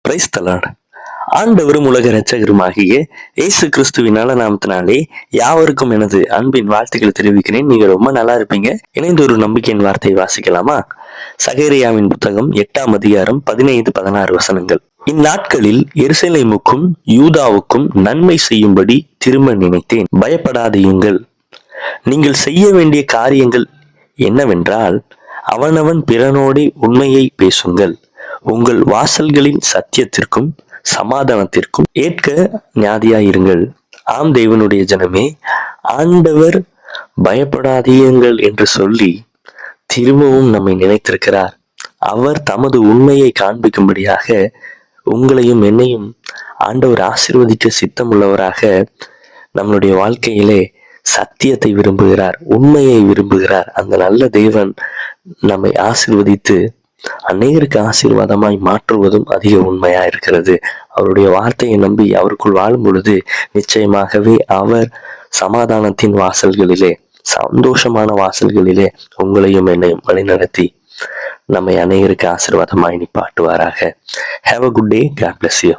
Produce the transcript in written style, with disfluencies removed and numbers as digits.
Praise the Lord. ஆண்டவரும் உலக இரட்சகருமாகிய இயேசு கிறிஸ்துவின் நாமத்தினாலே யாவருக்கும் எனது அன்பின் வாழ்த்துக்களை தெரிவிக்கிறேன். நீங்க ரொம்ப நல்லா இருப்பீங்க. இணைந்து ஒரு நம்பிக்கையின் வார்த்தையை வாசிக்கலாமா? சகரியாவின் புத்தகம் 8ஆம் அதிகாரம் 15-16 வசனங்கள். இந்நாட்களில் எருசலேமுக்கும் யூதாவுக்கும் நன்மை செய்யும்படி திரும்ப நினைத்தேன். பயப்படாதீங்கள். நீங்கள் செய்ய வேண்டிய காரியங்கள் என்னவென்றால், அவனவன் பிறனோடே உண்மையை பேசுங்கள். உங்கள் வாசல்களின் சத்தியத்திற்கும் சமாதானத்திற்கும் ஏற்க ஞாதியாயிருங்கள். ஆம் தேவனுடைய ஜனமே, ஆண்டவர் பயப்படாதீங்கள் என்று சொல்லி திரும்பவும் நம்மை நினைத்திருக்கிறார். அவர் தமது உண்மையை காண்பிக்கும்படியாக உங்களையும் என்னையும் ஆண்டவர் ஆசீர்வதிக்க சித்தம் உள்ளவராக நம்மளுடைய வாழ்க்கையிலே சத்தியத்தை விரும்புகிறார், உண்மையை விரும்புகிறார். அந்த நல்ல தேவன் நம்மை ஆசீர்வதித்து அநேகருக்கு ஆசீர்வாதமாய் மாற்றுவதும் அதிக உண்மையா இருக்கிறது. அவருடைய வார்த்தையை நம்பி அவருக்குள் வாழும் பொழுது நிச்சயமாகவே அவர் சமாதானத்தின் வாசல்களிலே, சந்தோஷமான வாசல்களிலே உங்களையும் என்னையும் வழிநடத்தி நம்மை அநேகருக்கு ஆசீர்வாதமாய் நிப்பாட்டுவாராக. Have a good day. God bless you.